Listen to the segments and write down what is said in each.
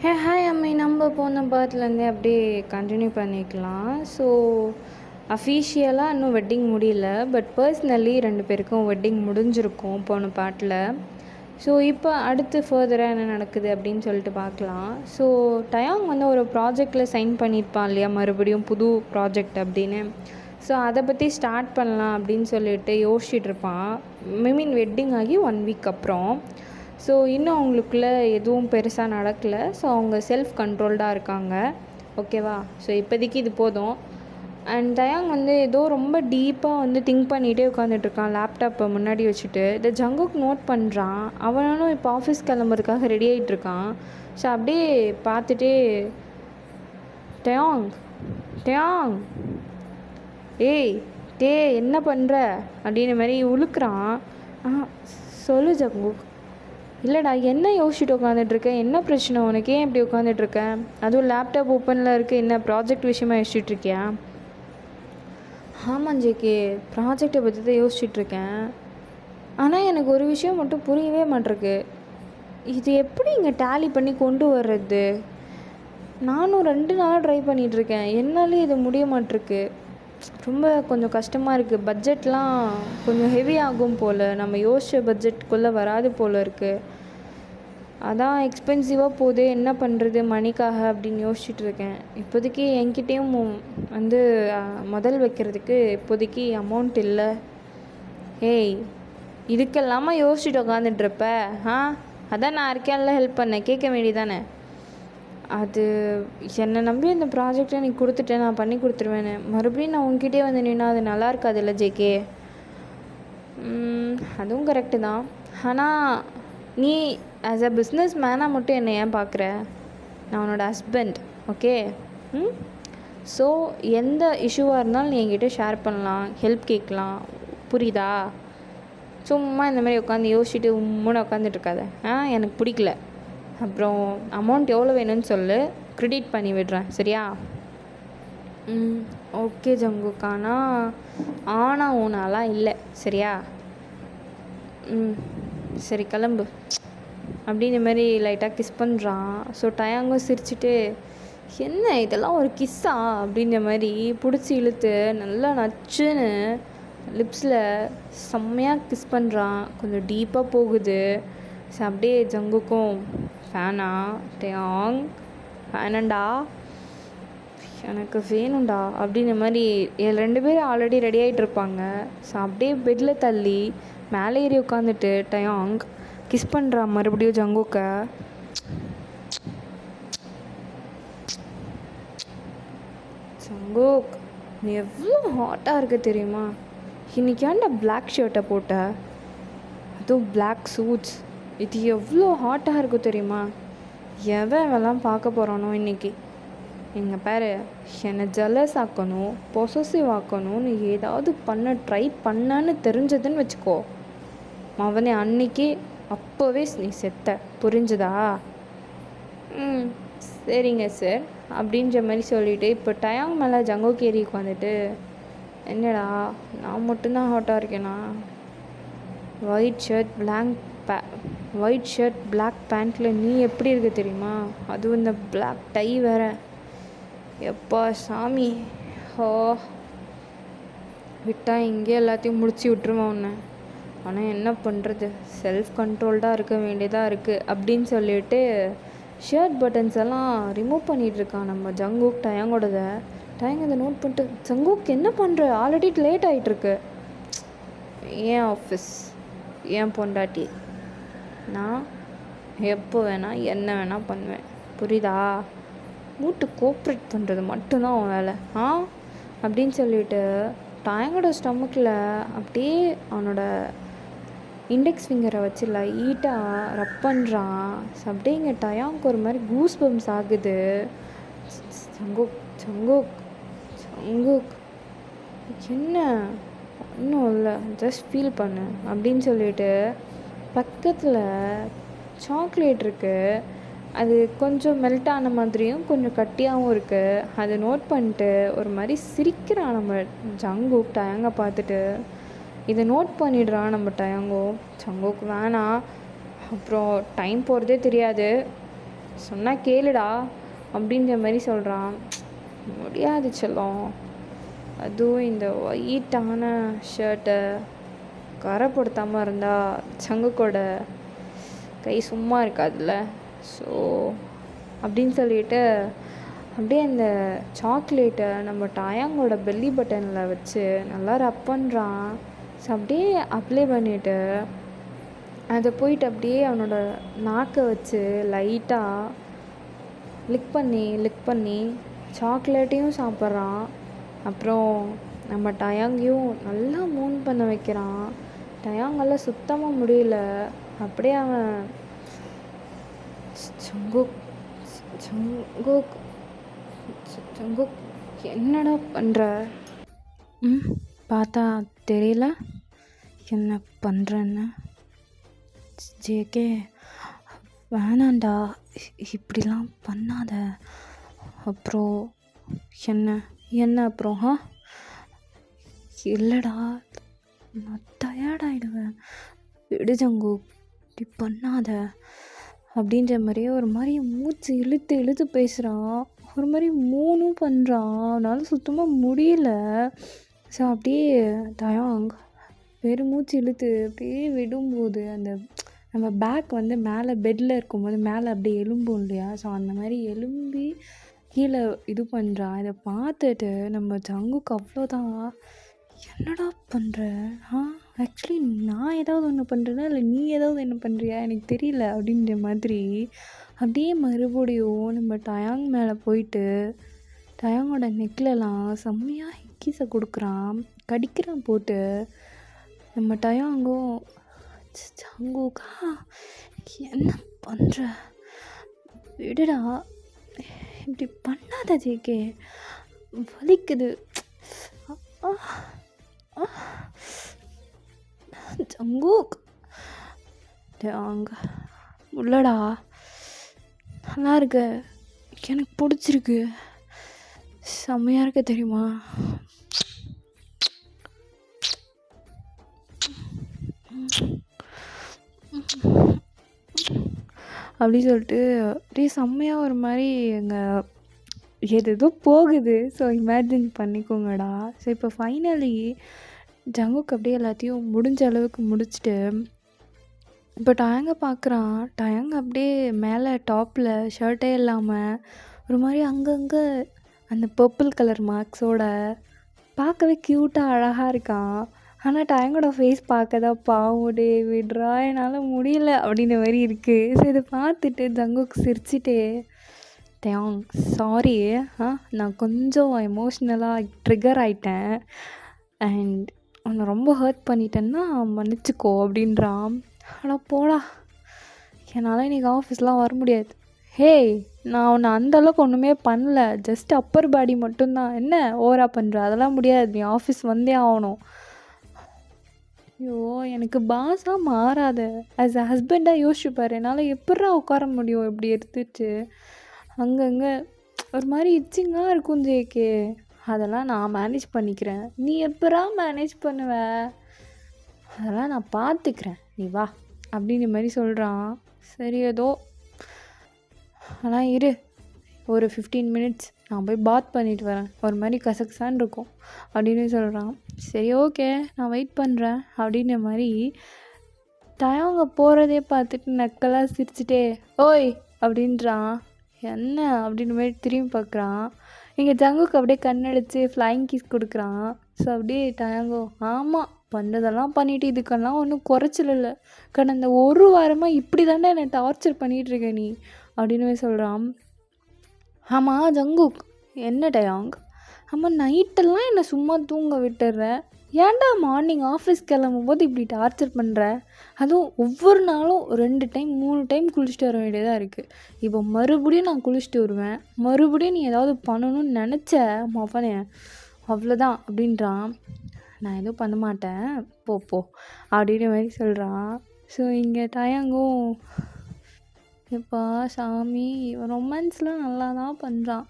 Hi அம்மி, நம்ம போன பார்ட்லேருந்தே அப்படியே கண்டினியூ பண்ணிக்கலாம். ஸோ அஃபீஷியலாக இன்னும் வெட்டிங் முடியல, பட் பர்சனலி 2 பேருக்கும் வெட்டிங் முடிஞ்சிருக்கும் போன பார்ட்டில். ஸோ இப்போ அடுத்து ஃபர்தராக என்ன நடக்குது அப்படின்னு சொல்லிட்டு பார்க்கலாம். ஸோ டயாங் வந்து ஒரு ப்ராஜெக்டில் சைன் பண்ணியிருப்பான் இல்லையா, மறுபடியும் புது ப்ராஜெக்ட் அப்படின்னு. ஸோ அதை பற்றி ஸ்டார்ட் பண்ணலாம் அப்படின்னு சொல்லிட்டு யோசிச்சுட்டு இருப்பான். மீன் வெட்டிங் ஆகி 1 வீக் அப்புறம். ஸோ இன்னும் அவங்களுக்குள்ள எதுவும் பெருசாக நடக்கலை. ஸோ அவங்க செல்ஃப் கண்ட்ரோல்டாக இருக்காங்க. ஓகேவா? ஸோ இப்போதைக்கு இது போதும். அண்ட் டயாங் வந்து ஏதோ ரொம்ப டீப்பாக வந்து திங்க் பண்ணிகிட்டே உட்காந்துட்ருக்கான், லேப்டாப்பை முன்னாடி வச்சுட்டு. இதை ஜங்குக் நோட் பண்ணுறான். அவனும் இப்போ ஆஃபீஸ் கிளம்புறதுக்காக ரெடி ஆகிட்டுருக்கான். ஸோ அப்படியே பார்த்துட்டே, டயாங் டயாங் ஏய் என்ன பண்ணுற அப்படின்ற மாதிரி உழுக்கிறான். சொல்லு ஜங்குக். இல்லைடா, என்ன யோசிச்சுட்டு உட்காந்துட்ருக்கேன்? என்ன பிரச்சனை உனக்கு? ஏன் இப்படி உட்காந்துட்ருக்கேன்? அதுவும் லேப்டாப் ஓப்பனில் இருக்குது. என்ன ப்ராஜெக்ட் விஷயமா யோசிச்சுட்ருக்கியா? ஆமாம் ஜேகே, ப்ராஜெக்டை பற்றி தான் யோசிச்சுட்ருக்கேன். ஆனால் எனக்கு ஒரு விஷயம் மட்டும் புரியவே மாட்டிருக்கு. இது எப்படி இங்கே டேலி பண்ணி கொண்டு வர்றது? நானும் 2 நாளாக ட்ரை பண்ணிகிட்ருக்கேன். என்னாலே இது முடிய மாட்டிருக்கு. ரொம்ப கொஞ்சம் கஷ்டமாக இருக்குது. பட்ஜெட்லாம் கொஞ்சம் ஹெவி ஆகும் போல். நம்ம யோசித்த பட்ஜெட்டுக்குள்ளே வராது போல் இருக்குது. அதான் எக்ஸ்பென்சிவாக போகுது, என்ன பண்ணுறது மணிக்காக அப்படின்னு யோசிச்சுட்டு இருக்கேன். இப்போதைக்கு என்கிட்டேயும் வந்து முதல் வைக்கிறதுக்கு இப்போதைக்கு அமௌண்ட் இல்லை. ஏய், இதுக்கெல்லாமல் யோசிச்சுட்டு உட்காந்துட்ருப்ப? அதான் நான் இருக்கேன்ல, ஹெல்ப் பண்ணேன், கேட்க வேண்டியதானே? அது என்னை நம்பி அந்த ப்ராஜெக்டை நீ கொடுத்துட்டேன், நான் பண்ணி கொடுத்துருவேன்னு. மறுபடியும் நான் உங்ககிட்டே வந்து நின்னா அது நல்லா இருக்காதுல்ல ஜேகே? அதுவும் கரெக்டு தான். ஆனால் நீ ஆஸ் அ பிஸ்னஸ் மேனாக மட்டும் என்னை ஏன் பார்க்குற? நான் உன்னோட ஹஸ்பண்ட், ஓகே? ஸோ எந்த இஷ்யூவாக இருந்தாலும் நீ என்கிட்ட ஷேர் பண்ணலாம், ஹெல்ப் கேட்கலாம், புரியுதா? சும்மா இந்த மாதிரி உட்காந்து யோசிச்சுட்டு உம்முன்னு உட்காந்துட்ருக்காத. எனக்கு பிடிக்கல. அப்புறம் அமௌண்ட் எவ்வளோ வேணும்னு சொல்லு, க்ரெடிட் பண்ணி விடுறேன், சரியா? Okay Jungkook. ஆனால் ஊனாலாம் இல்லை, சரியா? சரி கிளம்பு அப்படின்ற மாதிரி லைட்டாக கிஸ் பண்ணுறான். ஸோ டயாங்கும் சிரிச்சுட்டு, என்ன இதெல்லாம் ஒரு கிஸ்ஸா அப்படின்ற மாதிரி பிடிச்சி இழுத்து நல்லா நச்சுன்னு லிப்ஸில் செம்மையாக கிஸ் பண்ணுறான். கொஞ்சம் டீப்பாக போகுது. ஸோ அப்படியே ஜங்குக்கும் ஃபேனா, டயாங் வேணண்டா, எனக்கு வேணும்டா அப்படின்ற மாதிரி 2 பேரும் ஆல்ரெடி ரெடி ஆகிட்டு இருப்பாங்க. ஸோ அப்படியே பெட்டில் தள்ளி மேலே ஏறி உட்காந்துட்டு டயாங் கிஸ் பண்ணுறான் மறுபடியும் ஜங்குக்கை. ஜங்குக், நீ எவ்வளோ ஹாட்டாக இருக்க தெரியுமா? இன்னைக்கு ஏன்டா பிளாக் ஷர்ட்டை போட்ட? அதுவும் பிளாக் சூட்ஸ். இது எவ்வளோ ஹாட்டாக இருக்கும் தெரியுமா? எவெல்லாம் பார்க்க போகிறானோ இன்றைக்கி. எங்கள் பேர் என்னை ஜெலஸ் ஆக்கணும், பொசசிவ் ஆக்கணும்னு ஏதாவது பண்ண ட்ரை பண்ணான்னு தெரிஞ்சதுன்னு வச்சுக்கோ, அவனே அன்னைக்கு அப்போவே நீ செத்த, புரிஞ்சுதா? சரிங்க சார் அப்படின்ற மாதிரி சொல்லிவிட்டு இப்போ டயாங் மேலே ஜங்குக் ஏறி உட்காந்துட்டு, என்னடா நான் மட்டும்தான் ஹாட்டாக இருக்கேனா? ஒயிட் ஷர்ட் பிளாக் பேண்ட்டில் நீ எப்படி இருக்க தெரியுமா? அதுவும் இந்த பிளாக் டை வேறு. எப்பா சாமி, விட்டா இங்கே எல்லாத்தையும் முடிச்சு விட்டுருவான் உன்னை. ஆனால் என்ன பண்ணுறது, செல்ஃப் கண்ட்ரோல்டாக இருக்க வேண்டியதாக இருக்குது அப்படின்னு சொல்லிட்டு ஷர்ட் பட்டன்ஸ் எல்லாம் ரிமூவ் பண்ணிகிட்ருக்கான் நம்ம ஜங்குக் டயாங்கோடத. டயாங் அதை நோட் பண்ணிட்டு, ஜங்குக் என்ன பண்ணுற? ஆல்ரெடி லேட் ஆகிட்டுருக்கு. ஏன் ஆஃபீஸ், ஏன் பொண்டாட்டி, நான் எப்போ வேணால் என்ன வேணால் பண்ணுவேன், புரியுதா? மூட்டு கோஆப்ரேட் பண்ணுறது மட்டும்தான் அவன் வேலை அப்படின்னு சொல்லிட்டு டயாங்கோட ஸ்டமக்கில் அப்படியே அவனோட இண்டெக்ஸ் ஃபிங்கரை வச்சு லைட்டாக ரப் பண்ணுறான். அப்படியே இங்கே டயாங்க்கு ஒரு மாதிரி கூஸ் பம்ஸ் ஆகுது. ஜங்குக் ஜங்குக் ஜங்குக் என்ன? இன்னும் இல்லை, ஜஸ்ட் ஃபீல் பண்ணு அப்படின்னு சொல்லிட்டு பக்கத்தில் சாக்லேட் இருக்குது. அது கொஞ்சம் மெல்ட் ஆன மாதிரியும் கொஞ்சம் கட்டியாகவும் இருக்குது. அதை நோட் பண்ணிட்டு ஒரு மாதிரி சிரிக்கிறான் நம்ம ஜங்குக் டயாங்கை பார்த்துட்டு. இதை நோட் பண்ணிடுறான் நம்ம டயாங்கோ. ஜங்குக் வேணாம், அப்புறம் டைம் போகிறதே தெரியாது, சொன்னால் கேளுடா அப்படின்ற மாதிரி சொல்கிறான். முடியாது செல்லம், அதுவும் இந்த ஒயிட்டான ஷர்ட்டை கரைப்படுத்தாமல் இருந்தால் சங்குக்கோட கை சும்மா இருக்காதுல்ல. ஸோ அப்படின்னு சொல்லிட்டு அப்படியே அந்த சாக்லேட்டை நம்ம டயாங்கோட பெல்லி பட்டனில் வச்சு நல்லா ரப் பண்ணுறான். ஸோ அப்படியே அப்ளை பண்ணிவிட்டு அதை போயிட்டு அப்படியே அவனோட நாக்கை வச்சு லைட்டாக லிக் பண்ணி சாக்லேட்டையும் சாப்பிட்றான். அப்புறம் நம்ம டயாங்கையும் நல்லா மூன் பண்ண வைக்கிறான். டயாங்கெல்லாம் சுத்தமாக முடியல. அப்படியே அவன் ஜங்குக் ஜங்குக் ஜங்குக் என்னடா பண்ணுற? பார்த்தா தெரியல என்ன பண்ணுறேன்னு. ஜேகே வேணாண்டா, இப்படிலாம் பண்ணாத. அப்புறம் என்ன அப்புறம் இல்லைடா, நான் டயர்டாயிடுவேன், விடு ஜங்கு, இப்படி பண்ணாத அப்படின்ற மாதிரியே ஒரு மாதிரி மூச்சு இழுத்து பேசுகிறான். ஒரு மாதிரி மூணும் பண்ணுறான். அவனால் சுத்தமாக முடியல. ஸோ அப்படியே டயாங் பெருமூச்சு இழுத்து அப்படியே விடும்போது அந்த நம்ம பேக் வந்து மேலே பெட்டில் இருக்கும்போது மேலே அப்படியே எலும்பும் இல்லையா, ஸோ அந்த மாதிரி எலும்பி கீழே இது பண்ணுறான். இதை பார்த்துட்டு நம்ம ஜங்குக்கு அவ்வளோதான், என்னடா பண்ணுற? ஆக்சுவலி நான் ஏதாவது ஒன்று பண்ணுறேன்னா இல்லை நீ ஏதாவது என்ன பண்ணுறியா எனக்கு தெரியல அப்படின்ற மாதிரி அப்படியே மறுபடியும் நம்ம டயாங் மேலே போயிட்டு டயாங்கோட நெக்லெலாம் செம்மையாக ஹிக்கீஸை கொடுக்குறான், கடிக்கிறான் போட்டு. நம்ம டயாங்கும் ஜங்குக்கா என்ன பண்ணுற, விடுடா, இப்படி பண்ணாத ஜேகே, வலிக்குது. ஜங்குக் டயாங் உள்ளடா, நல்லா இருக்கு, எனக்கு பிடிச்சிருக்கு, செம்மையாக இருக்க தெரியுமா. அப்படி சொல்லிட்டு அப்படியே செம்மையாக ஒரு மாதிரி எங்கள் எதோ போகுது. ஸோ இமேஜின் பண்ணிக்கோங்கடா. ஸோ இப்போ ஃபைனலி ஜங்குக்கு அப்படியே எல்லாத்தையும் முடிஞ்ச அளவுக்கு முடிச்சுட்டு இப்போ டயாங்கை பார்க்குறான். டயாங் அப்படியே மேலே டாப்பில் ஷர்ட்டே இல்லாமல் ஒரு மாதிரி அங்கங்கே அந்த பர்பிள் கலர் மார்க்ஸோட பார்க்கவே க்யூட்டாக அழகாக இருக்கான். ஆனால் டயாங்கோட ஃபேஸ் பார்க்க தான் பாவம், டே விட்றா, என்னால் முடியல அப்படின்ற மாதிரி இருக்குது. ஸோ இதை பார்த்துட்டு ஜங்குக்கு சிரிச்சிட்டே, டயாங் சாரி, நான் கொஞ்சம் எமோஷ்னலாக ட்ரிகர் ஆகிட்டேன் அண்ட் உன்னை ரொம்ப ஹர்ட் பண்ணிட்டேன்னா மன்னிச்சிக்கோ அப்படின்றான். ஆனால் போடா, என்னால் இன்றைக்கி ஆஃபீஸ்லாம் வர முடியாது. ஹேய், நான் உன்னை அந்தளவுக்கு ஒன்றுமே பண்ணல, ஜஸ்ட் அப்பர் பாடி மட்டும்தான், என்ன ஓவராக பண்ணுற, அதெல்லாம் முடியாது, நீ ஆஃபீஸ் வந்தே ஆகணும். ஐயோ, எனக்கு பாஸாக மாறாத, ஆஸ் அ ஹஸ்பண்டாக யோசிச்சுப்பார், என்னால் எப்பட்றா உட்கார முடியும் இப்படி எடுத்துட்டு. அங்கங்கே ஒரு மாதிரி இச்சிங்காக இருக்கும் ஜேகே, அதெல்லாம் நான் மேனேஜ் பண்ணிக்கிறேன், நீ எப்படா மேனேஜ் பண்ணுவ, அதெல்லாம் நான் பார்த்துக்கிறேன், நீ வா அப்படின்ற மாதிரி சொல்கிறான். சரி ஏதோ, ஆனால் இரு ஒரு 15 மினிட்ஸ் நான் போய் பாத் பண்ணிட்டு வரேன், ஒரு மாதிரி கசகசான்னு இருக்கும் அப்படின்னு சொல்கிறான். சரி ஓகே, நான் வெயிட் பண்ணுறேன் அப்படின்ற மாதிரி டயாங்க போகிறதே பார்த்துட்டு நக்கலாக சிரிச்சிட்டே ஓய் அப்படின்றான். என்ன அப்படின்ற மாதிரி திரும்பி பார்க்குறான். இங்கே ஜங்குக்கு அப்படியே கண்ணடிச்சு ஃப்ளைங் கிஸ் கொடுக்குறான். ஸோ அப்படியே டயாங்கோ, ஆமாம் பண்ணதெல்லாம் பண்ணிவிட்டு இதுக்கெல்லாம் ஒன்றும் குறைச்சல் இல்லை, கடந்த ஒரு வாரமாக இப்படி தானே என்னை டார்ச்சர் பண்ணிகிட்ருக்க நீ அப்படின்னு சொல்கிறான். ஆமாம் ஜங்குக், என்ன டயாங், ஆமாம் நைட்டெல்லாம் என்னை சும்மா தூங்க விட்டுடுற, ஏன்டா மார்னிங் ஆஃபீஸ் கிளம்பும் போது இப்படி டார்ச்சர் பண்ணுற, அதுவும் ஒவ்வொரு நாளும் 2 டைம் 3 டைம் குளிச்சுட்டு வர வேண்டியதாக இருக்குது. இப்போ மறுபடியும் நான் குளிச்சுட்டு வருவேன், மறுபடியும் நீ ஏதாவது பண்ணணும்னு நினச்ச மவனே அவ்வளோதான் அப்படின்றான். நான் எதுவும் பண்ண மாட்டேன், போ அப்படின்ற மாதிரி சொல்கிறான். ஸோ இங்கே டயாங்கும், எப்பா சாமி, ரொமான்ஸ்லாம் நல்லா தான் பண்ணுறான்,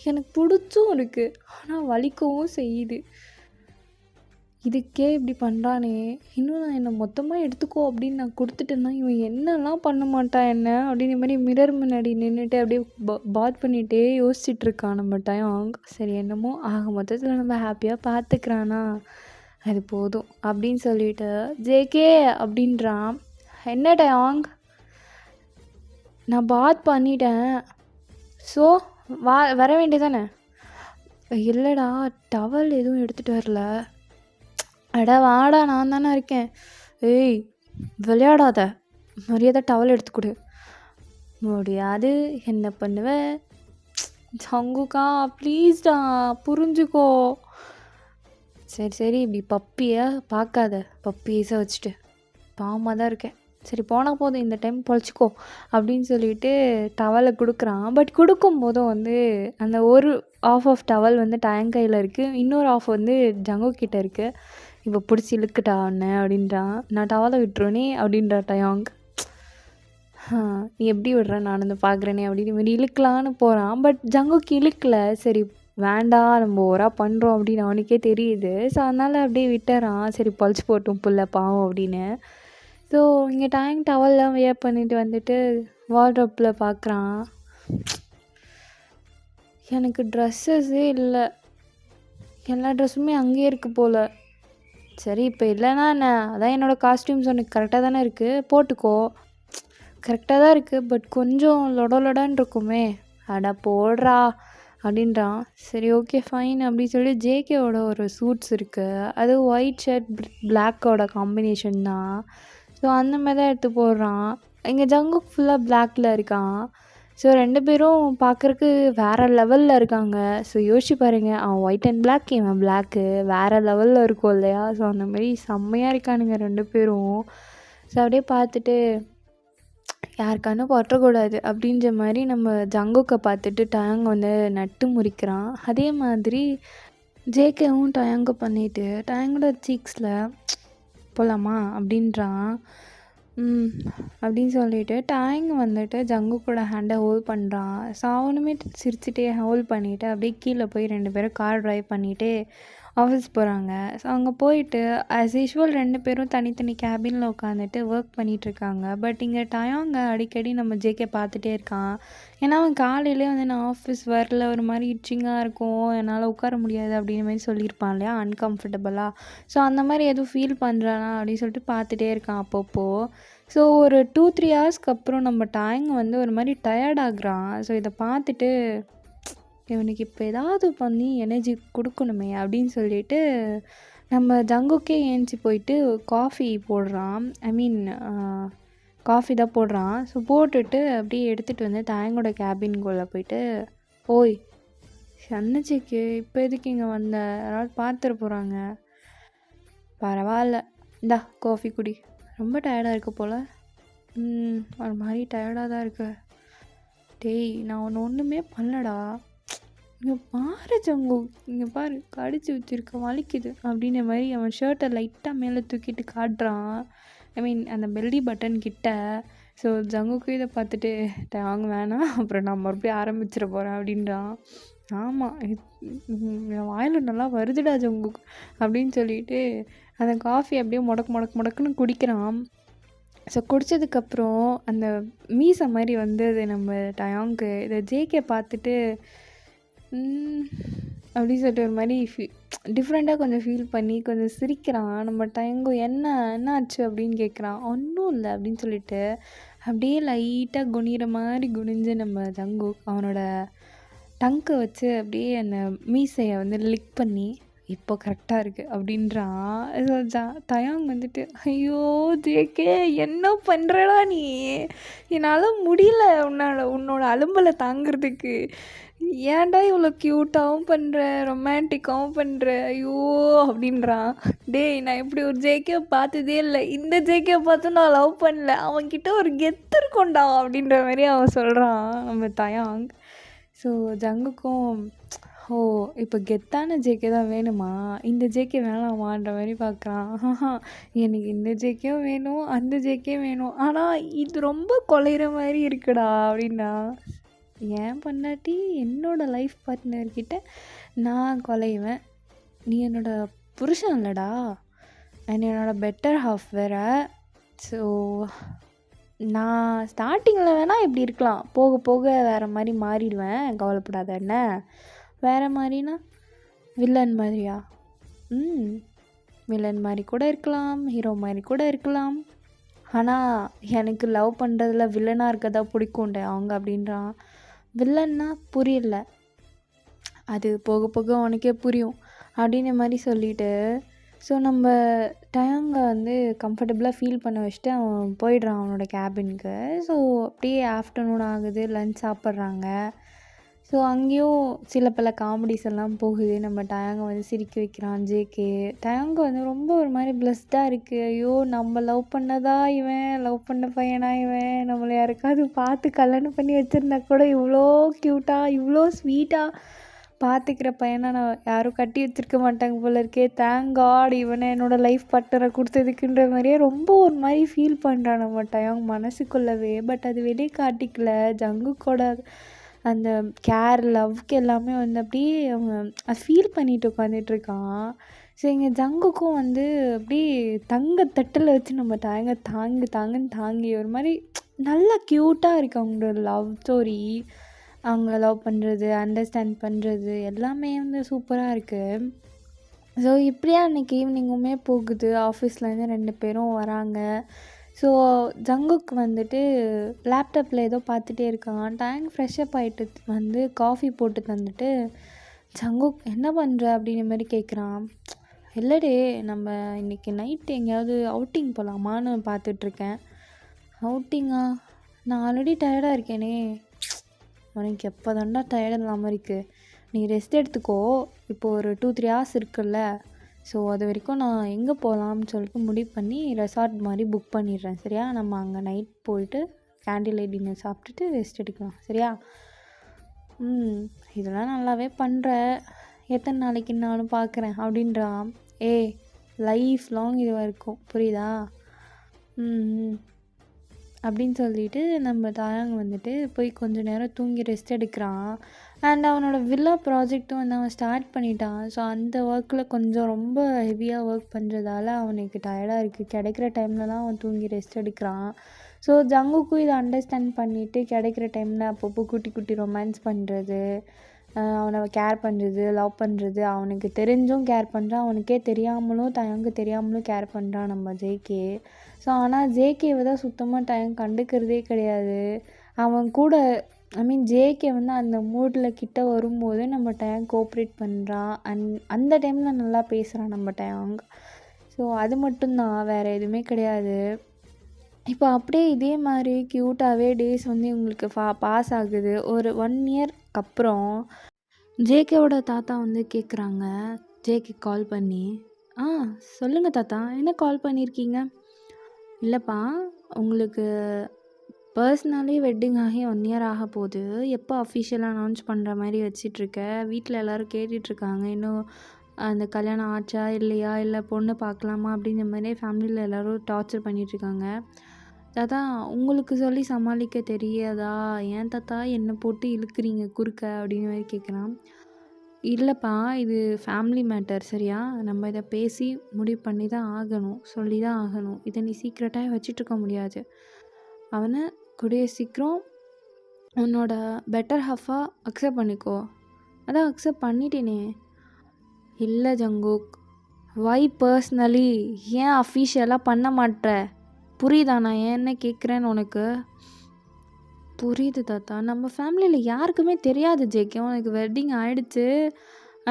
எனக்கு பிடிச்சும் இருக்குது, ஆனால் வலிக்கவும் செய்யுது, இதுக்கே இப்படி பண்ணுறானே, இன்னும் நான் என்னை மொத்தமாக எடுத்துக்கோ அப்படின்னு நான் கொடுத்துட்டேன்னா இவன் என்னெல்லாம் பண்ண மாட்டான் என்ன அப்படின்ற மாதிரி மிரர் முன்னாடி நின்றுட்டு அப்படியே பாத் பண்ணிகிட்டே யோசிச்சுட்ருக்கான் நம்ம டயாங். சரி என்னமோ ஆக மொத்தத்தில் நம்ம ஹாப்பியாக பார்த்துக்கிறானா அது போதும் அப்படின்னு சொல்லிட்டு ஜேகே அப்படின்றான். என்ன டயாங், நான் பாத் பண்ணிட்டேன், ஸோ வர வேண்டியதானே? இல்லைடா, டவல் எதுவும் எடுத்துகிட்டு வரல. அட வாடா, நான் தானே இருக்கேன். ஏய் விளையாடாத, மரியாதை டவல் எடுத்து கொடு. முடியாது, என்ன பண்ணுவ ஜங்குக்கா, ப்ளீஸ்டா புரிஞ்சுக்கோ. சரி சரி, இப்படி பப்பியை பார்க்காத, பப்பீஸை வச்சுட்டு பாவமாக தான் இருக்கேன். சரி போனால் போதும், இந்த டைம் பொழைச்சிக்கோ அப்படின்னு சொல்லிட்டு டவலை கொடுக்குறான். பட் கொடுக்கும்போதும் வந்து அந்த ஒரு ஆஃப் டவல் வந்து டயங் கையில் இருக்குது, இன்னொரு ஆஃப் வந்து ஜங்கு கிட்டே இருக்குது. இப்போ பிடிச்சி இழுக்குட்டா அவனை அப்படின்றான். நான் டவலை விட்டுருவேனே அப்படின்றா டயாங். நீ எப்படி விடுற, நான் வந்து பார்க்குறேனே அப்படின்னு மாரி இழுக்கலான்னு போகிறான். பட் ஜங்குக்கு இழுக்கலை. சரி வேண்டாம், நம்ம ஓவராக பண்ணுறோம் அப்படின்னு அவனுக்கே தெரியுது. ஸோ அதனால் அப்படியே விட்டுறான். சரி பொழைச்சி போட்டும் புள்ள பாவம் அப்படின்னு. ஸோ இங்கே டவல்லாம் வியர் பண்ணிட்டு வந்துட்டு வார்ட்ரோப்பில் பார்க்குறான். எனக்கு ட்ரெஸ்ஸஸே இல்லை, எல்லா ட்ரெஸ்ஸுமே அங்கேயே இருக்குது போல். சரி இப்போ இல்லைனா என்ன, அதான் என்னோடய காஸ்டியூம்ஸ் உனக்கு கரெக்டாக தானே இருக்குது, போட்டுக்கோ. கரெக்டாக தான் இருக்குது, பட் கொஞ்சம் லொடான்னு இருக்குமே. அட போடுறா அப்படின்றான். சரி ஓகே ஃபைன் அப்படின்னு சொல்லி ஜேகேவோட ஒரு சூட்ஸ் இருக்குது, அது ஒயிட் ஷர்ட் பிளாக்கோட காம்பினேஷன் தான். ஸோ அந்த மாதிரி தான் எடுத்து போடுறான். இங்கே ஜங்குக் ஃபுல்லாக பிளாக்கில் இருக்கான். ஸோ 2 பேரும் பார்க்குறக்கு வேறு லெவலில் இருக்காங்க. ஸோ யோசிச்சு பாருங்க, அவன் ஒயிட் அண்ட் பிளாக், இவன் பிளாக்கு, வேறு லெவலில் இருக்கும் இல்லையா? ஸோ அந்த மாதிரி செம்மையாக இருக்கானுங்க 2 பேரும். ஸோ அப்படியே பார்த்துட்டு யாருக்கானு பற்றக்கூடாது அப்படின்ற மாதிரி நம்ம ஜங்குக்கை பார்த்துட்டு டயாங் வந்து நட்டு முறிக்கிறான். அதே மாதிரி ஜேகேவும் டயாங்கு பண்ணிவிட்டு டயாங்கோட சீக்ஸில் போகலாமா அப்படின்றான். அப்படின்னு சொல்லிட்டு டயாங் வந்துட்டு ஜங்குக்கோட ஹேண்டை ஹோல்ட் பண்ணுறான். ஸோ அவனுமே சிரிச்சுட்டே ஹோல்ட் பண்ணிவிட்டு அப்படியே கீழே போய் 2 பேரும் கார் ட்ரைவ் பண்ணிவிட்டு ஆஃபீஸ் போகிறாங்க. ஸோ அங்கே போயிட்டு ஆஸ் யூஷுவல் 2 பேரும் தனித்தனி கேபினில் உட்காந்துட்டு ஒர்க் பண்ணிகிட்ருக்காங்க. பட் இங்கே டயாங்க அடிக்கடி நம்ம ஜேகே பார்த்துட்டே இருக்கான். ஏன்னா அவன் காலையிலே வந்து நான் ஆஃபீஸ் வரல, ஒரு மாதிரி இச்சிங்காக இருக்கும், என்னால் உட்கார முடியாது அப்படின்ற மாதிரி சொல்லியிருப்பான் இல்லையா, அன்கம்ஃபர்டபுளாக. ஸோ அந்த மாதிரி எதுவும் ஃபீல் பண்ணுறானா அப்படின்னு சொல்லிட்டு பார்த்துட்டே இருக்கான் அப்பப்போ. ஸோ ஒரு 2-3 ஹவர்ஸ்க்கு அப்புறம் நம்ம டயாங் வந்து ஒரு மாதிரி டயர்ட் ஆகுறான். ஸோ இதை பார்த்துட்டு இவனுக்கு இப்போ ஏதாவது பண்ணி எனர்ஜி கொடுக்கணுமே அப்படின்னு சொல்லிட்டு நம்ம ஜங்குக்கே ஏஞ்சி போயிட்டு காஃபி போடுறான். ஐ மீன் காஃபி தான் போடுறான். ஸோ போட்டுட்டு அப்படியே எடுத்துகிட்டு வந்து டயாங்கோட கேபின்குள்ளே போயிட்டு, ஓய் அண்ணச்சிக்கு இப்போ எதுக்கு இங்கே வந்த, யாராவது பார்த்துட்டு போகிறாங்க. பரவாயில்ல, இந்தா காஃபி குடி. ரொம்ப டயர்டாக இருக்க போல். ஒரு மாதிரி டயர்டாக தான் இருக்கு. டேய் நான் ஒன்றுமே பண்ணலடா, இங்கே பாரு ஜங்கு, இங்கே பாரு கடிச்சு வச்சுருக்க வலிக்குது அப்படின்ற மாதிரி அவன் ஷர்ட்டை லைட்டாக மேலே தூக்கிட்டு காட்டுறான். ஐ மீன் அந்த பெல்லி பட்டன் கிட்ட. ஸோ ஜங்குக்கு இதை பார்த்துட்டு டயாங் வேணாம், அப்புறம் நான் மறுபடியும் ஆரம்பிச்சிட போகிறேன் அப்படின்றான். ஆமாம் என் வாயில் நல்லா வருதுடா ஜங்கு அப்படின்னு சொல்லிட்டு அந்த காஃபி அப்படியே முடக்குன்னு குடிக்கிறான். ஸோ குடித்ததுக்கப்புறம் அந்த மீசை மாதிரி வந்து அது நம்ம டயாங்கு இதை ஜேகே பார்த்துட்டு அப்படின்னு சொல்லிட்டு ஒரு மாதிரி டிஃப்ரெண்ட்டாக கொஞ்சம் ஃபீல் பண்ணி கொஞ்சம் சிரிக்கிறான். நம்ம டயாங்கு என்ன ஆச்சு அப்படின்னு கேட்குறான். ஒன்றும் இல்லை அப்படின்னு சொல்லிட்டு அப்படியே லைட்டாக குனிகிற மாதிரி குனிஞ்சு நம்ம ஜங்கு அவனோட டங்கை வச்சு அப்படியே அந்த மீசையை வந்து லிக் பண்ணி இப்போ கரெக்டாக இருக்குது அப்படின்றான். டயாங் வந்துட்டு ஐயோ ஜேகே என்ன பண்ணுறடா நீ, என்னால் முடியல உன்னோட அலும்பலை தாங்கிறதுக்கு, ஏன்டா இவ்வளோ க்யூட்டாகவும் பண்ணுற ரொமான்டிக்காகவும் பண்ணுற, ஐயோ அப்படின்றான். டேய் நான் இப்படி ஒரு ஜேகே பார்த்ததே இல்லை, இந்த ஜேகே பார்த்து நான் லவ் பண்ணல, அவன்கிட்ட ஒரு கெத்து இருக்கும்டா அப்படின்ற மாதிரி அவன் சொல்கிறான் நம்ம டயாங். ஸோ ஜங்குக்கும் ஓ இப்போ கெத்தான ஜேகே தான் வேணுமா, இந்த ஜேகே வேணாமான்ற மாதிரி பார்க்குறான். எனக்கு இந்த ஜேகேவும் வேணும், அந்த ஜேகே வேணும், ஆனால் இது ரொம்ப கொலைகிற மாதிரி இருக்குடா அப்படின்னா. ஏன் பொண்டாட்டி என்னோடய லைஃப் பார்ட்னர்கிட்ட நான் கொலைவேன், நீ என்னோடய புருஷன் இல்லைடா, அண்ட் என்னோடய பெட்டர் ஹாஃப் வேறு. ஸோ நான் ஸ்டார்டிங்கில் வேணால் இப்படி இருக்கலாம், போக போக வேறு மாதிரி மாறிடுவேன், கவலைப்படாத. என்ன வேறு மாதிரினா வில்லன் மாதிரியா? வில்லன் மாதிரி கூட இருக்கலாம், ஹீரோ மாதிரி கூட இருக்கலாம். ஆனால் எனக்கு லவ் பண்ணுறதுல வில்லனாக இருக்கதா பிடிக்கும்ண்டே அவங்க அப்படின்றான். வில்லன்னா புரியல, அது போக போக உனக்கே புரியும் அப்படின்ற மாதிரி சொல்லிவிட்டு, ஸோ நம்ம டயங்க வந்து கம்ஃபர்டபுளாக ஃபீல் பண்ண வச்சுட்டு அவன் போயிடுறான் அவனோட கேபினுக்கு. ஸோ அப்படியே ஆஃப்டர்நூன் ஆகுது, லன்ச் சாப்பிட்றாங்க. ஸோ அங்கேயும் சில பல காமெடிஸ் எல்லாம் போகுது. நம்ம டயங்க வந்து சிரிக்க வைக்கிறான் ஜேகே. டயங்க வந்து ரொம்ப ஒரு மாதிரி பிளஸ்டாக இருக்குது. ஐயோ, நம்ம லவ் பண்ணதா இவன், லவ் பண்ண பையனா இவன், நம்மளை யாருக்காவது பார்த்து கல்யாணம் பண்ணி வச்சுருந்தா கூட இவ்வளோ க்யூட்டாக இவ்வளோ ஸ்வீட்டாக பார்த்துக்கிற பையனா நான் யாரும் கட்டி வச்சுருக்க மாட்டாங்க போல இருக்கே. தேங்க் காட் இவனை என்னோடய லைஃப் பார்ட்னரை கொடுத்ததுக்குன்ற மாதிரியே ரொம்ப ஒரு மாதிரி ஃபீல் பண்ணுறான் நம்ம டயங் மனசுக்குள்ளவே. பட் அது வெளியே காட்டிக்கல. ஜங்குக்கோட அந்த கேர், லவ்க்கு எல்லாமே வந்து அப்படியே அவன் ஃபீல் பண்ணிட்டு உட்காந்துட்ருக்கான். ஸோ இங்கே ஜங்குக்கும் வந்து அப்படியே தட்டில் வச்சு நம்ம தாங்குன்னு தாங்கி ஒரு மாதிரி நல்லா க்யூட்டாக இருக்குது அவங்களோட லவ் ஸ்டோரி. அவங்கள லவ் பண்ணுறது, அண்டர்ஸ்டாண்ட் பண்ணுறது எல்லாமே வந்து சூப்பராக இருக்குது. ஸோ இப்படியா அன்றைக்கி ஈவினிங்குமே போகுது. ஆஃபீஸ்லேருந்து 2 பேரும் வராங்க. ஸோ ஜங்குக் வந்துட்டு லேப்டாப்பில் ஏதோ பார்த்துட்டே இருக்கான். டேங்க் ஃப்ரெஷ்அப் ஆகிட்டு வந்து காஃபி போட்டு தந்துட்டு, ஜங்குக் என்ன பண்ணுற அப்படின்ற மாதிரி கேட்குறான். இல்லைடே, நம்ம இன்றைக்கி நைட்டு எங்கேயாவது அவுட்டிங் போகலாமான்னு பார்த்துட்ருக்கேன். அவுட்டிங்கா? நான் ஆல்ரெடி டயர்டாக இருக்கேனே. உனக்கு எப்போ தாண்டா டயர்ட் இல்லாமல் இருக்குது? நீ ரெஸ்ட் எடுத்துக்கோ. இப்போது ஒரு 2-3 ஹவர்ஸ் இருக்குல்ல. ஸோ அது வரைக்கும் நான் எங்கே போகலாம்னு சொல்லிட்டு முடிவு பண்ணி ரெசார்ட் மாதிரி புக் பண்ணிடுறேன், சரியா? நம்ம அங்கே நைட் போயிட்டு கேண்டில் லைட் டின்னர் சாப்பிட்டுட்டு ரெஸ்ட் எடுக்கலாம், சரியா? இதெல்லாம் நல்லாவே பண்ணுற. எத்தனை நாளைக்கு நானும் பார்க்குறேன் அப்படின்றான். லைஃப் லாங் இது வரைக்கும், புரியுதா? அப்படின்னு சொல்லிட்டு நம்ம தாயாங்க வந்துட்டு போய் கொஞ்சம் நேரம் தூங்கி ரெஸ்ட் எடுக்கிறான். அண்ட் அவனோட வில்லா ப்ராஜெக்ட்டும் வந்து அவன் ஸ்டார்ட் பண்ணிட்டான். ஸோ அந்த ஒர்க்கில் கொஞ்சம் ரொம்ப ஹெவியாக ஒர்க் பண்ணுறதால அவனுக்கு டயர்டாக இருக்குது. கிடைக்கிற டைம்லலாம் அவன் தூங்கி ரெஸ்ட் எடுக்கிறான். ஸோ ஜங்குக்கும் இதை அண்டர்ஸ்டாண்ட் பண்ணிவிட்டு கிடைக்கிற டைமில் அப்பப்போ குட்டி குட்டி ரொமான்ஸ் பண்ணுறது, அவனை கேர் பண்ணுறது, லவ் பண்ணுறது, அவனுக்கு தெரிஞ்சும் கேர் பண்ணுறான், அவனுக்கே தெரியாமலும் தயங்கு தெரியாமலும் கேர் பண்ணுறான் நம்ம ஜேகே. ஸோ ஆனால் ஜேகேவை தான் சுத்தமாக டைம் கண்டுக்கிறதே கிடையாது. அவன் கூட ஜேகே வந்து அந்த மூடில் கிட்ட வரும்போது நம்ம டைம் கோஆப்ரேட் பண்ணுறான். அந்த டைமில் நல்லா பேசுகிறான் நம்ம டைம். ஸோ அது மட்டும்தான், வேறு எதுவுமே கிடையாது. இப்போ அப்படியே இதே மாதிரி க்யூட்டாகவே டேஸ் வந்து இவங்களுக்கு பாஸ் ஆகுது. ஒரு 1 இயர்க்கு அப்புறம் ஜேகேவோட தாத்தா வந்து கேட்குறாங்க ஜேகே கால் பண்ணி. சொல்லுங்கள் தாத்தா, என்ன கால் பண்ணியிருக்கீங்க? இல்லைப்பா, உங்களுக்கு பர்சனலி வெட்டிங் ஆகி 1 இயர் ஆக போகுது. எப்போ அஃபிஷியலாக அனௌன்ஸ் பண்ணுற மாதிரி வச்சிட்ருக்க? வீட்டில் எல்லோரும் கேட்டுட்ருக்காங்க, இன்னும் அந்த கல்யாணம் ஆச்சா இல்லையா, இல்லை பொண்ணு பார்க்கலாமா அப்படிங்கிற மாதிரி ஃபேமிலியில் எல்லோரும் டார்ச்சர் பண்ணிகிட்ருக்காங்க. தாத்தா, உங்களுக்கு சொல்லி சமாளிக்க தெரியாதா? ஏன் தாத்தா என்னை போட்டு இழுக்கிறீங்க குறுக்க அப்படிங்கிற மாதிரி கேட்குறான். இல்லைப்பா, இது ஃபேமிலி மேட்டர், சரியா? நம்ம இதை பேசி முடிவு பண்ணி தான் ஆகணும், சொல்லி தான் ஆகணும். இதை நீ சீக்ரெட்டாக வச்சிட்ருக்க முடியாது. அவனை கூடிய சீக்கிரம் உன்னோட பெட்டர் ஹாஃபாக அக்செப்ட் பண்ணிக்கோ. அதான் அக்செப்ட் பண்ணிட்டேனே. இல்லை ஜங்குக், வை பர்சனலி? ஏன் அஃபிஷியலாக பண்ண மாட்டேற? புரியுதா நான் ஏன்னு கேட்குறேன்னு உனக்கு? புரியுது தாத்தா, நம்ம ஃபேமிலியில் யாருக்குமே தெரியாது ஜேகே உனக்கு வெட்டிங் ஆகிடுச்சு.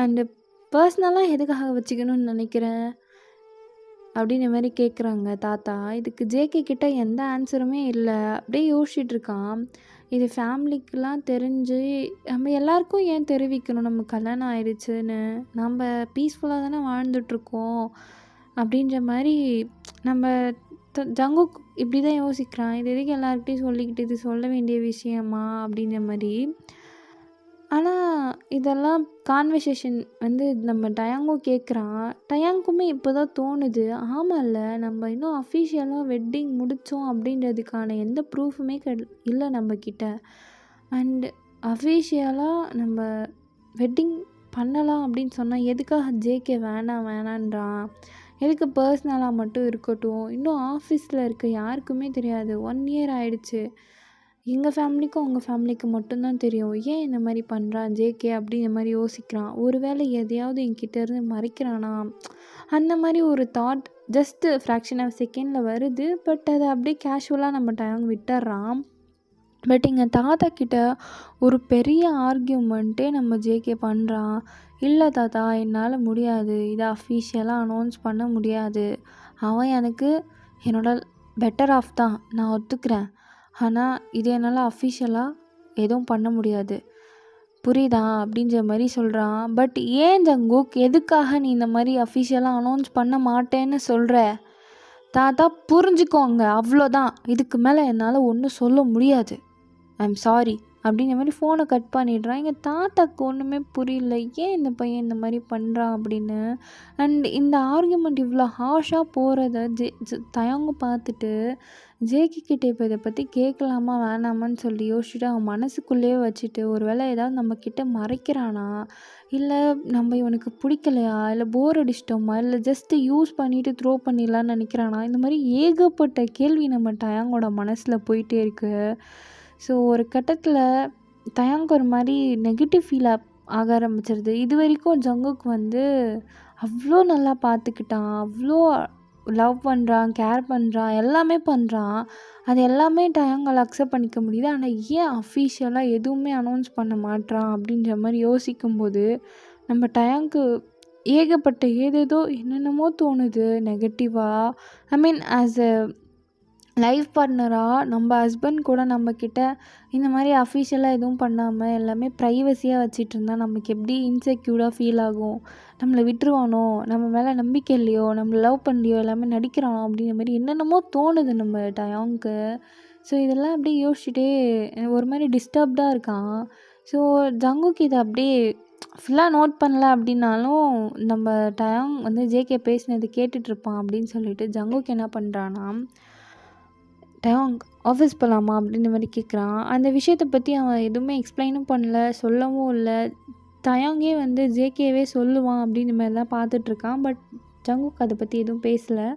அண்டு பர்சனலாக எதுக்காக வச்சுக்கணும்னு நினைக்கிறேன் அப்படின்ற மாதிரி கேட்குறாங்க தாத்தா. இதுக்கு ஜேகே கிட்ட எந்த ஆன்சருமே இல்லை. அப்படியே யோசிச்சுட்ருக்கான். இது ஃபேமிலிக்கெலாம் தெரிஞ்சு நம்ம எல்லாருக்கும் ஏன் தெரிவிக்கணும் நம்ம கல்யாணம் ஆயிடுச்சுன்னு? நம்ம பீஸ்ஃபுல்லாக தானே வாழ்ந்துட்டுருக்கோம் அப்படின்ற மாதிரி நம்ம ஜங்குக் இப்படி தான் யோசிக்கிறான். இது எதுக்கு எல்லாருக்கிட்டையும் சொல்லிக்கிட்டு, இது சொல்ல வேண்டிய விஷயமா அப்படின்ற மாதிரி. ஆனால் இதெல்லாம் கான்வர்சேஷன் வந்து நம்ம டயாங்கும் கேட்குறான். டயாங்குமே இப்போ தான் தோணுது, ஆமாம்ல நம்ம இன்னும் அஃபிஷியலாக வெட்டிங் முடித்தோம் அப்படின்றதுக்கான எந்த ப்ரூஃபுமே இல்லை நம்மக்கிட்ட. அண்டு அஃபிஷியலாக நம்ம வெட்டிங் பண்ணலாம் அப்படின்னு சொன்னால் எதுக்காக ஜேகே வேணாம் வேணான்றான்? எதுக்கு பர்சனலாக மட்டும் இருக்கட்டும், இன்னும் ஆஃபீஸில் இருக்க யாருக்குமே தெரியாது. 1 இயர் ஆயிடுச்சு. எங்கள் ஃபேமிலிக்கும் உங்கள் ஃபேமிலிக்கு மட்டும்தான் தெரியும். ஏன் இந்த மாதிரி பண்ணுறான் ஜேகே அப்படிங்கிற மாதிரி யோசிக்கிறான். ஒரு வேளை எதையாவது என்கிட்ட இருந்து மறைக்கிறானா? அந்த மாதிரி ஒரு தாட் ஜஸ்ட்டு ஃப்ராக்ஷன் ஆஃப் செகண்டில் வருது. பட் அதை அப்படியே கேஷுவலாக நம்ம டைம் விட்டுடுறான். பட் எங்கள் தாத்தா கிட்ட ஒரு பெரிய ஆர்கியூமெண்ட்டே நம்ம ஜேகே பண்ணுறான். இல்லை தாத்தா, என்னால் முடியாது, இதை அஃபீஷியலாக அனௌன்ஸ் பண்ண முடியாது. அவன் எனக்கு என்னோட பெட்டர் ஆஃப் தான், நான் ஒத்துக்கிறேன். ஆனால் இது என்னால் அஃபீஷியலாக எதுவும் பண்ண முடியாது, புரியுதா அப்படின்ற மாதிரி சொல்கிறான். பட் ஏன் ஜங்குக், எதுக்காக நீ இந்த மாதிரி அஃபீஷியலாக அனௌன்ஸ் பண்ண மாட்டேன்னு சொல்கிற? தாத்தா புரிஞ்சுக்கோங்க, அவ்வளோதான். இதுக்கு மேலே என்னால் ஒன்றும் சொல்ல முடியாது. ஐம் சாரி அப்படிங்கிற மாதிரி ஃபோனை கட் பண்ணிடுறான். எங்கள் தாத்தாக்கு ஒன்றுமே புரியல, ஏன் இந்த பையன் இந்த மாதிரி பண்ணுறான் அப்படின்னு. அண்ட் இந்த ஆர்கியூமெண்ட் இவ்வளோ ஹார்ஷாக போகிறத தயங்க பார்த்துட்டு ஜேகே கிட்டே இப்போ இதை பற்றி கேட்கலாமா வேணாமான்னு சொல்லி யோசிச்சுட்டு அவன் மனசுக்குள்ளேயே வச்சுட்டு, ஒரு வேளை ஏதாவது நம்மக்கிட்ட மறைக்கிறானா, இல்லை நம்ம இவனுக்கு பிடிக்கலையா, இல்லை போர் அடிச்சிட்டோமா, இல்லை ஜஸ்ட்டு யூஸ் பண்ணிவிட்டு த்ரோ பண்ணிடலான்னு நினைக்கிறானா, இந்த மாதிரி ஏகப்பட்ட கேள்வி நம்ம டயாங்கோட மனசில் போயிட்டே இருக்குது. ஸோ ஒரு கட்டத்தில் தயாங்க் ஒரு மாதிரி நெகட்டிவ் ஃபீல் ஆக ஆரம்பிச்சிருது. இது வரைக்கும் ஜங்குக் வந்து அவ்வளோ நல்லா பார்த்துக்கிட்டான், அவ்வளோ லவ் பண்ணுறான், கேர் பண்ணுறான், எல்லாமே பண்ணுறான். அது எல்லாமே டயாங்கால் அக்செப்ட் பண்ணிக்க முடியுது. ஆனால் ஏன் அஃபீஷியலாக எதுவுமே அனௌன்ஸ் பண்ண மாட்றான் அப்படின்ற மாதிரி யோசிக்கும்போது நம்ம டயாங்க்கு ஏகப்பட்ட ஏதேதோ என்னென்னமோ தோணுது நெகட்டிவாக. ஐ மீன் ஆஸ் எ லைஃப் பார்ட்னராக நம்ம ஹஸ்பண்ட் கூட நம்மக்கிட்ட இந்த மாதிரி அஃபீஷியலாக எதுவும் பண்ணாமல் எல்லாமே ப்ரைவசியாக வச்சிட்டு இருந்தால் நமக்கு எப்படி இன்செக்யூர்டாக ஃபீல் ஆகும். நம்மளை விட்டுருவானோ, நம்ம மேலே நம்பிக்கை இல்லையோ, நம்மளை லவ் பண்ணலையோ, எல்லாமே நடிக்கிறானோ அப்படிங்கிற மாதிரி என்னென்னமோ தோணுது நம்ம டயாங்க்கு. ஸோ இதெல்லாம் அப்படியே யோசிச்சுட்டே ஒரு மாதிரி டிஸ்டர்ப்டாக இருக்கான். ஸோ ஜங்குக் இதை அப்படியே ஃபுல்லாக நோட் பண்ணல அப்படின்னாலும் நம்ம டயாங் வந்து ஜேகே பேசினது கேட்டுட்ருப்பான் அப்படின்னு சொல்லிட்டு ஜங்குக் என்ன பண்ணுறான்னா, டயாங் ஆஃபீஸ் போகலாமா அப்படின்ற மாதிரி கேட்குறான். அந்த விஷயத்தை பற்றி அவன் எதுவுமே எக்ஸ்பிளைனும் பண்ணல, சொல்லவும் இல்லை. டயாங்கே வந்து ஜேகேவே சொல்லுவான் அப்படின்ற மாதிரி தான் பார்த்துட்ருக்கான். பட் ஜங்குக் அதை பற்றி எதுவும் பேசலை.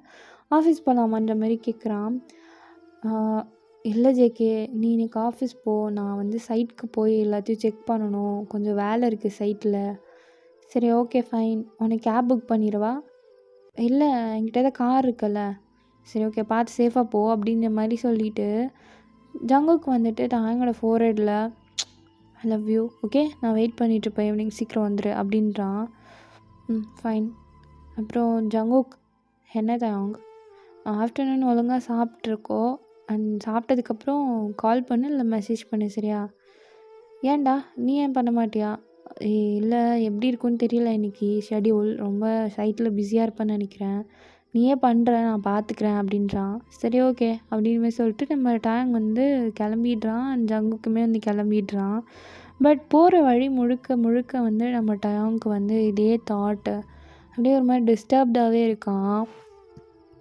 ஆஃபீஸ் போகலாமான்ற மாதிரி கேட்குறான். இல்லை ஜேகே, நீ இன்னைக்கு ஆஃபீஸ் போ, நான் வந்து சைட்டுக்கு போய் எல்லாத்தையும் செக் பண்ணணும், கொஞ்சம் வேலை இருக்குது சைட்டில். சரி ஓகே ஃபைன், உனக்கு கேப் புக் பண்ணிடவா? இல்லை, என்கிட்ட தான் கார் இருக்குல்ல. சரி ஓகே, பார்த்து சேஃபாக போ அப்படின்ற மாதிரி சொல்லிவிட்டு ஜங்குக் வந்துட்டு டயாங்கோட ஃபோர்ஹெட்டில் ஐ லவ் யூ, ஓகே நான் வெயிட் பண்ணிகிட்ருப்பேன், ஈவினிங் சீக்கிரம் வந்துடு அப்படின்றான். ஃபைன். அப்புறம் ஜங்குக், என்ன டயாங், ஆஃப்டர்நூன் ஒழுங்காக சாப்பிட்ருக்கோ, அண்ட் சாப்பிட்டதுக்கப்புறம் கால் பண்ணு இல்லை மெசேஜ் பண்ணு, சரியா? ஏன்டா நீ ஏன் பண்ண மாட்டியா? இல்லை, எப்படி இருக்குன்னு தெரியல, இன்றைக்கி ஷெடியூல் ரொம்ப சைட்டில் பிஸியாக இருப்பேன்னு நினைக்கிறேன், நீயே பண்ணுற, நான் பார்த்துக்கிறேன் அப்படின்றான். சரி ஓகே அப்படின்னு மாதிரி சொல்லிட்டு நம்ம டயாங் வந்து கிளம்பிடுறான். அண்ட் ஜங்குக்குமே வந்து கிளம்பிடுறான். பட் போகிற வழி முழுக்க முழுக்க வந்து நம்ம டயாங்க்கு வந்து இதே தாட்டு அப்படியே ஒரு மாதிரி டிஸ்டர்ப்டாகவே இருக்கான்.